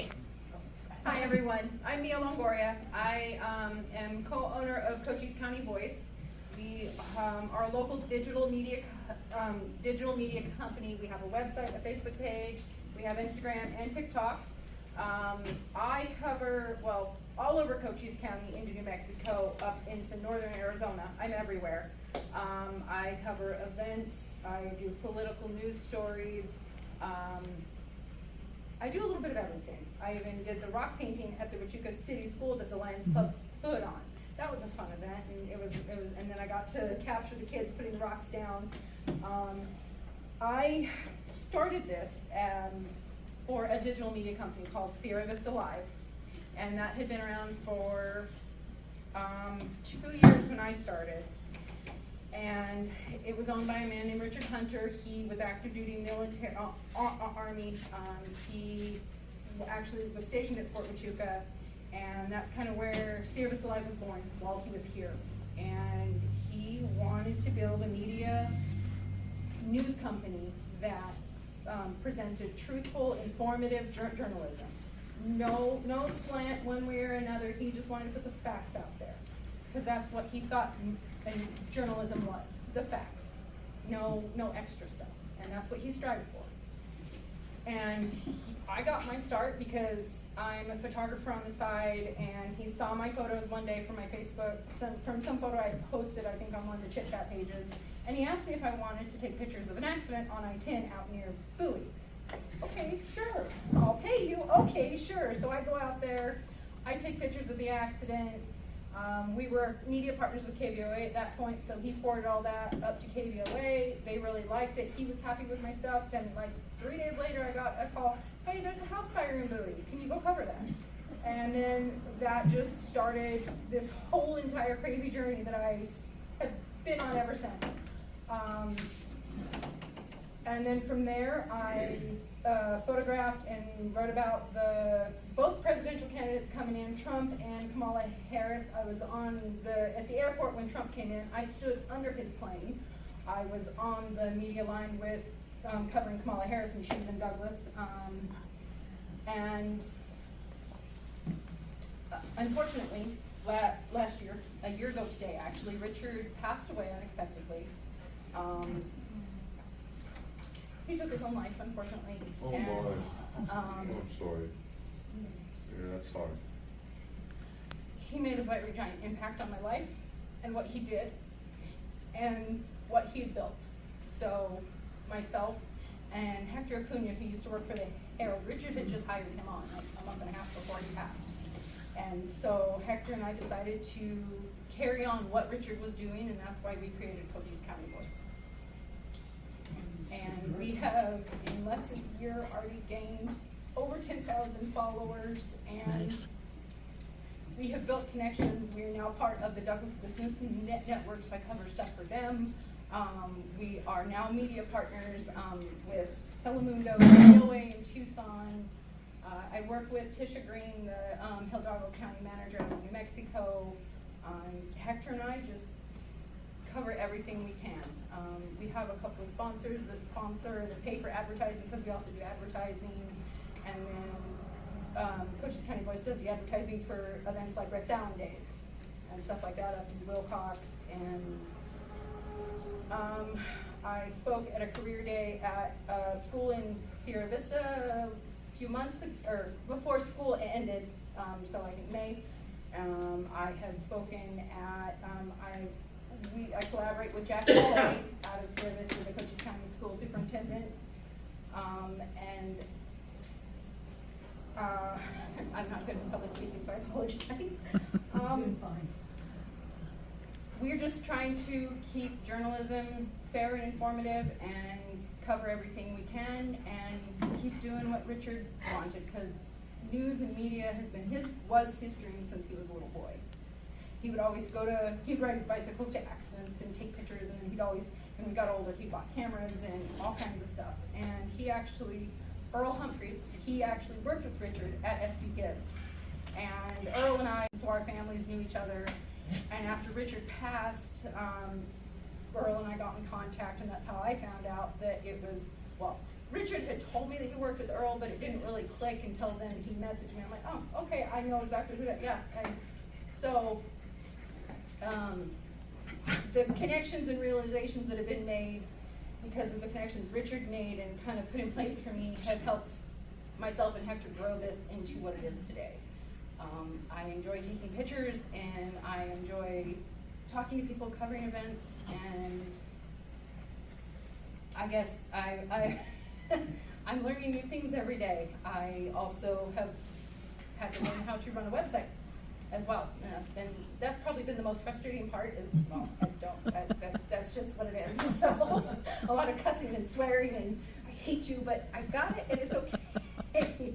Hi everyone, I'm Mia Longoria. I am co-owner of Cochise County Voice. We are a local digital media company. We have a website, a Facebook page, we have Instagram and TikTok. I cover, well, all over Cochise County into New Mexico up into northern Arizona. I'm everywhere. I cover events, I do political news stories. I do a little bit of everything. I even did the rock painting at the Cochise City School that the Lions Club put on. That was a fun event, and and then I got to capture the kids putting the rocks down. I started this for a digital media company called Sierra Vista Live, and that had been around for 2 years when I started. And it was owned by a man named Richard Hunter. He was active duty military army. He actually was stationed at Fort Huachuca, and that's kind of where Sierra Vista Live was born while he was here. And he wanted to build a media news company that presented truthful, informative journalism. No slant one way or another. He just wanted to put the facts out there, because that's what he thought and journalism was, the facts, no extra stuff, and that's what he strived for. And I got my start because I'm a photographer on the side, and he saw my photos one day from my Facebook, from some photo I posted, I think on one of the chit chat pages, and he asked me if I wanted to take pictures of an accident on I-10 out near Bowie. Okay, sure, I'll pay you, okay, sure. So I go out there, I take pictures of the accident. We were media partners with KVOA at that point, so he forwarded all that up to KVOA. They really liked it. He was happy with my stuff. Then, like 3 days later, I got a call, hey, there's a house fire in Bowie. Can you go cover that? And then that just started this whole entire crazy journey that I have been on ever since. And then from there, I photographed and wrote about both presidential candidates coming in, Trump and Kamala Harris. I was at the airport when Trump came in. I stood under his plane. I was on the media line with covering Kamala Harris, and she was in Douglas. And unfortunately, last year, a year ago today actually, Richard passed away unexpectedly. He took his own life, unfortunately. Oh, and, boy. I'm sorry. Yeah, that's hard. He made a very giant impact on my life and what he did and what he had built. So myself and Hector Acuna, who used to work for the Herald, Richard had just hired him on like a month and a half before he passed. And so Hector and I decided to carry on what Richard was doing, and that's why we created Cochise County Voice. And we have, in less than a year, already gained over 10,000 followers, and nice. We have built connections. We are now part of the Douglas Business Network, so I cover stuff for them. We are now media partners with Telemundo, Railway in Tucson. I work with Tisha Green, the Hidalgo County manager of New Mexico. Hector and I just cover everything we can. We have a couple of sponsors that pay for advertising, because we also do advertising. And then Cochise County Voice does the advertising for events like Rex Allen Days and stuff like that up in Wilcox. And I spoke at a career day at a school in Sierra Vista a few months or before school ended, so like in May. I have spoken at I collaborate with Jackie Clay out of Sierra Vista, the Cochise County School Superintendent, and I'm not good at public speaking, so I apologize. We're just trying to keep journalism fair and informative and cover everything we can and keep doing what Richard wanted, because news and media was his dream since he was a little boy. He would always he'd ride his bicycle to accidents and take pictures, and then he'd always, when we got older, he bought cameras and all kinds of stuff. And Earl Humphreys, he actually worked with Richard at SV Gibbs. And Earl and I, so our families knew each other. And after Richard passed, Earl and I got in contact, and that's how I found out that it was, well, Richard had told me that he worked with Earl, but it didn't really click until then he messaged me. I'm like, oh, okay, I know exactly who that, yeah. And so, the connections and realizations that have been made because of the connections Richard made and kind of put in place for me have helped myself and Hector grow this into what it is today. I enjoy taking pictures and I enjoy talking to people, covering events, and I guess I'm learning new things every day. I also have had to learn how to run a website as well, and that's probably been the most frustrating part. Is well, that's just what it is. So a lot of cussing and swearing, and I hate you, but I've got it, and it's okay.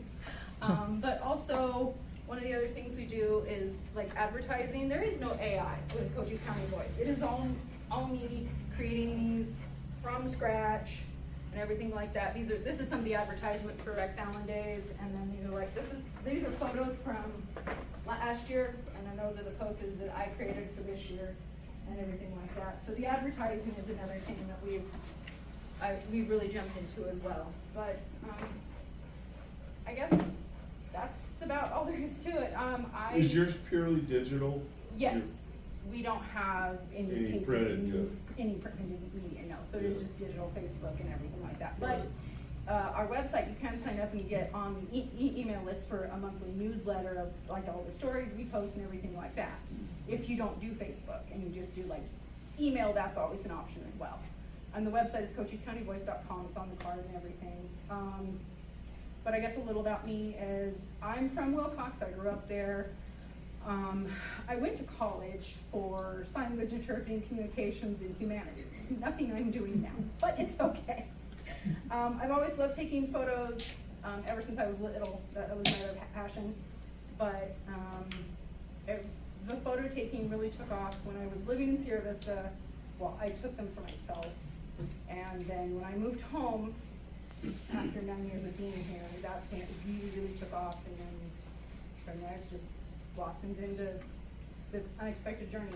But also, one of the other things we do is like advertising. There is no AI with Cochise County Voice. It is all me creating these from scratch and everything like that. This is some of the advertisements for Rex Allen Days, and then these are photos from last year, and then those are the posters that I created for this year and everything like that. So the advertising is another thing that we've really jumped into as well. But I guess that's about all there is to it. Is yours purely digital? Yes, we don't have any paper, printed, any printed media, no. So it's just digital, Facebook, and everything like that. Right. But our website, you can sign up and get on the email list for a monthly newsletter of like all the stories we post and everything like that. If you don't do Facebook and you just do like email, that's always an option as well. And the website is Cochise.com. It's on the card and everything. But I guess a little about me is I'm from Wilcox. I grew up there. I went to college for sign language interpreting, communications, and humanities. Nothing I'm doing now, but it's okay. I've always loved taking photos ever since I was little. That was my other passion. But the photo taking really took off when I was living in Sierra Vista. Well, I took them for myself. And then when I moved home, after 9 years of being here, that's when it really took off. And then from there, it's just blossomed into this unexpected journey.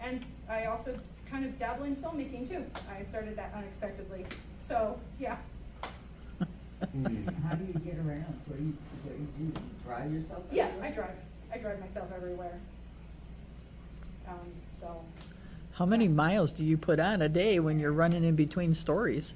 And I also kind of dabble in filmmaking too. I started that unexpectedly. So, yeah. How do you get around? What do you do? You drive yourself? Yeah, everywhere? I drive myself everywhere. So. How many miles do you put on a day when you're running in between stories?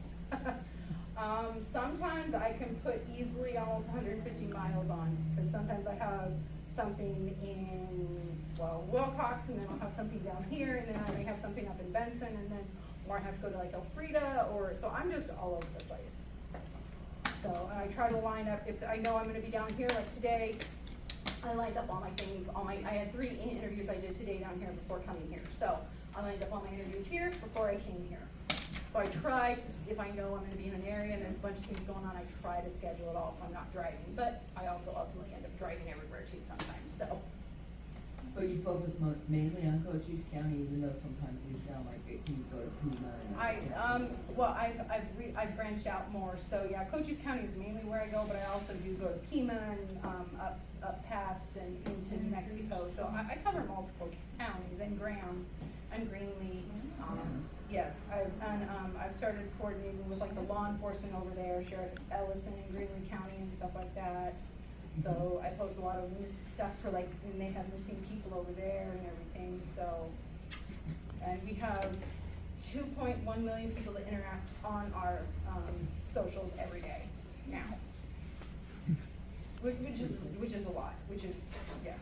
Sometimes I can put easily almost 150 miles on, because sometimes I have something in, well, Wilcox, and then I'll have something down here, and then I may have something up in Benson, and then, or I have to go to like Elfrida, or, so I'm just all over the place. So, and I try to line up, if I know I'm gonna be down here, like today, I lined up all my things, I had 3 interviews I did today down here before coming here. So, I lined up all my interviews here before I came here. So I try to, if I know I'm gonna be in an area and there's a bunch of things going on, I try to schedule it all so I'm not driving. But I also ultimately end up driving everywhere too sometimes, so. But you focus mainly on Cochise County, even though sometimes you sound like it can go to Pima. Well, I've branched out more. So yeah, Cochise County is mainly where I go, but I also do go to Pima and up past and into New Mexico. So I cover multiple counties, and Graham and Greenlee. Yes, I've started coordinating with like the law enforcement over there, Sheriff Ellison in Greenlee County and stuff like that. So I post a lot of stuff for like, when they have missing people over there and everything, so. And we have 2.1 million people that interact on our socials every day now. Which is a lot, yeah.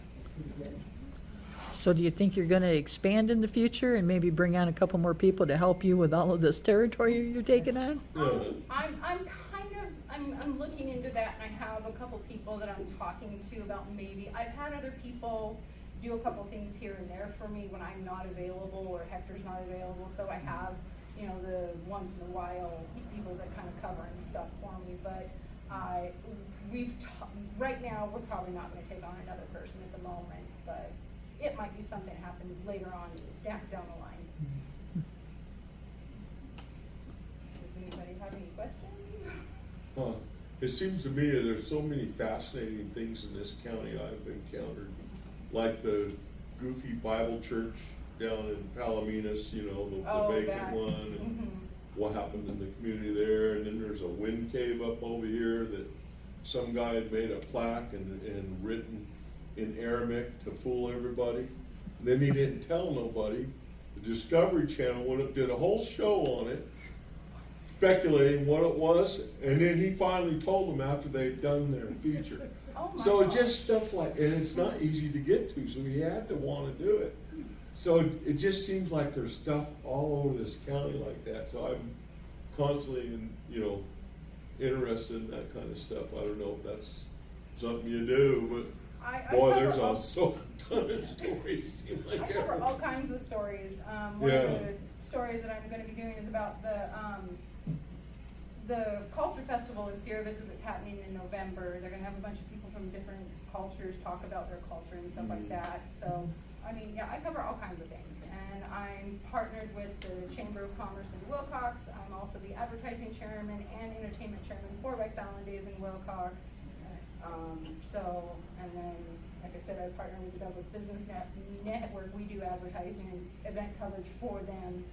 So do you think you're gonna expand in the future and maybe bring on a couple more people to help you with all of this territory you're taking on? I'm looking into that, and I have a couple people that I'm talking to about maybe, I've had other people do a couple things here and there for me when I'm not available or Hector's not available, so I have, you know, the once in a while people that kind of cover and stuff for me, but right now, we're probably not gonna take on another person at the moment, but it might be something that happens later on down the line. Does anybody have any questions? It seems to me that there's so many fascinating things in this county I've encountered, like the goofy Bible church down in Palominas, you know, the vacant that. one. And what happened in the community there, and then there's a wind cave up over here that some guy had made a plaque and written in Aramaic to fool everybody. Then he didn't tell nobody. The Discovery Channel went up, did a whole show on it, speculating what it was, and then he finally told them after they'd done their feature. Oh my So it's God. just stuff like, and it's not easy to get to, so he had to want to do it. So it just seems like there's stuff all over this county like that, so I'm constantly, interested in that kind of stuff. I don't know if that's something you do, I but boy, cover there's all- a ton of stories. Seem like I cover every- all kinds of stories. One Yeah. of the stories that I'm gonna be doing is about the culture festival in Sierra Vista that's happening in November. They're gonna have a bunch of people from different cultures talk about their culture and stuff like that. So, I mean, yeah, I cover all kinds of things. And I'm partnered with the Chamber of Commerce in Wilcox. I'm also the advertising chairman and entertainment chairman for Rex Allen Days in Wilcox. And then, like I said, I partner with the Douglas Business Network. We do advertising and event coverage for them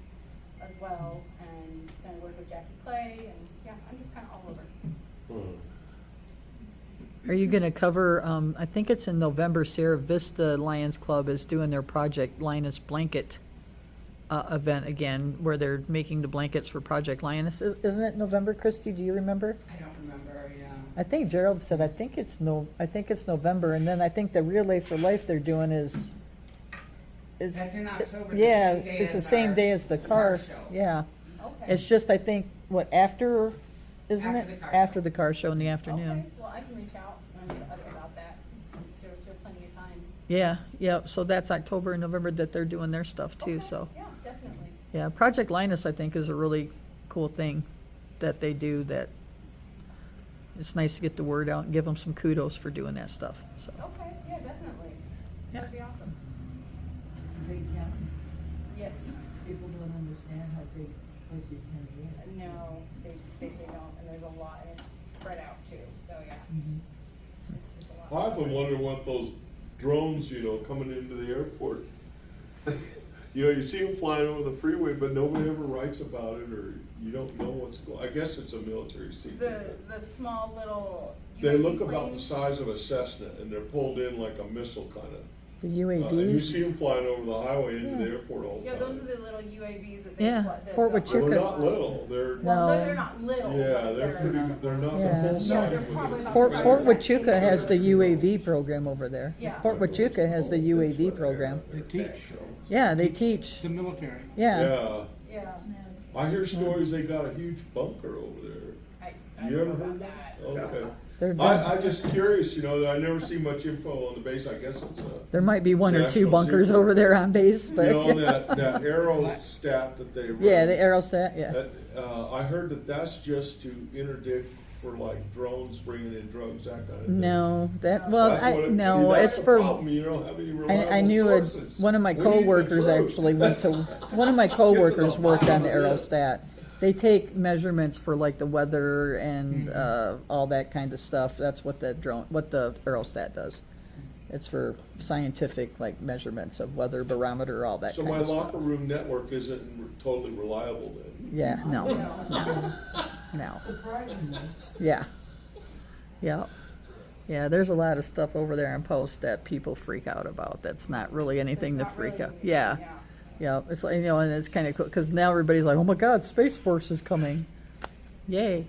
as well. And then I work with Jackie Clay, and yeah, I'm just kind of all over. Hmm. Are you gonna cover, I think it's in November, Sierra Vista Lions Club is doing their Project Linus blanket event again, where they're making the blankets for Project Linus. Isn't it November, Christy? Do you remember? I don't remember, yeah. I think Gerald said, I think it's November, and then I think the Relay for Life they're doing is. That's in October, the Yeah, same day it's the as same our day as the car, show. yeah. Okay. It's just, I think, after, isn't After it? the car After show. the car show in the afternoon. Okay, well, I can reach out about that. There's still plenty of time. Yeah, so that's October and November that they're doing their stuff too, Okay, so. yeah, definitely. Yeah, Project Linus, I think, is a really cool thing that they do, that it's nice to get the word out and give them some kudos for doing that stuff, so. Okay, yeah, definitely. Yeah. That'd be awesome. It's a big county. Yes. People don't understand how big Cochise County is. No, they don't, and there's a lot, and it's spread out too, so yeah. Mhm. It's a lot. I often wonder what those drones, coming into the airport. You see them flying over the freeway, but nobody ever writes about it, or you don't know what's going. I guess it's a military secret. The small little. They UAV look about the planes. size of a Cessna, and they're pulled in like a missile kind of. The And you UAVs, see them flying over the highway into the Yeah. airport all the Yeah, time. those are the little UAVs that they Yeah, fly. Fort Well, Huachuca. they're not little. They're Well, No. they're not little. yeah, but they're pretty. They're not Yeah. the full No, size. they're with probably it. not Fort the Huachuca has the UAV program over there. Yeah. Fort Huachuca has the UAV program. They teach Yeah, they teach, the military. yeah. Yeah, Yeah. I hear stories they got a huge bunker over there. I You don't ever know heard about that? that. Okay. They're- I just curious, I never see much info on the base. I guess it's There might be one or two National bunkers secret. over there on base, but. that arrow stat that they run. Yeah, the Aerostat, yeah. That, I heard that's just to interdict for like drones bringing in drugs, that kind of thing. No, well, That's what no, see, that's it's the for. problem, you don't have any reliable I knew sources. one of my We need the coworkers truth. actually one of my coworkers the worked on the bottom of this. Aerostat. They take measurements for like the weather and, all that kind of stuff. That's what the Aerostat does. It's for scientific, like, measurements of weather, barometer, all that So kind my of stuff. locker room network isn't totally reliable then. Yeah, no, no, Surprisingly. yeah. Yeah, there's a lot of stuff over there on post that people freak out about. That's not really anything to It's not freak really- out. Yeah. Yeah, it's like, and it's kind of cool, because now everybody's like, oh my God, Space Force is coming. Yay.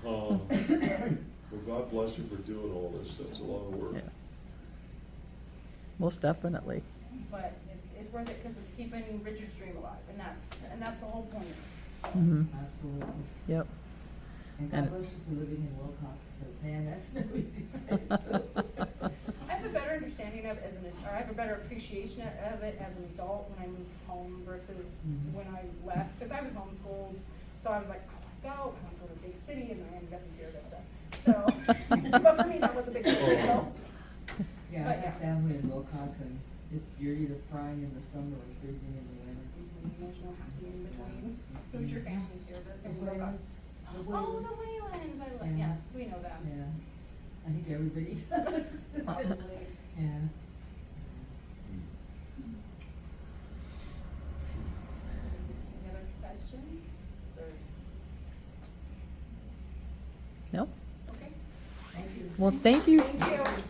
Well, God bless you for doing all this. That's a lot of work. Yeah. Most definitely. But it's worth it because it's keeping Richard's dream alive, and that's the whole point. So. Hmm. Absolutely. Yep. And And- God bless you for living in Wilcox, because man, that's no easy place. I have a better understanding of it or I have a better appreciation of it as an adult when I moved home versus Mhm. when I left, because I was homeschooled, so I was like, I want to go to a big city, and I ended up in Sierra Vista. So, but for me, that was a big deal. So. Yeah, I But, have yeah. family in Wilcox, and you're either frying in the summer or freezing in the winter. There's no happy in between. Who's your family in Sierra Vista? The Whalens. Oh, the Whalens, yeah, we know them. Yeah, I think everybody does. Probably. Yeah. Well, thank you. Thank you.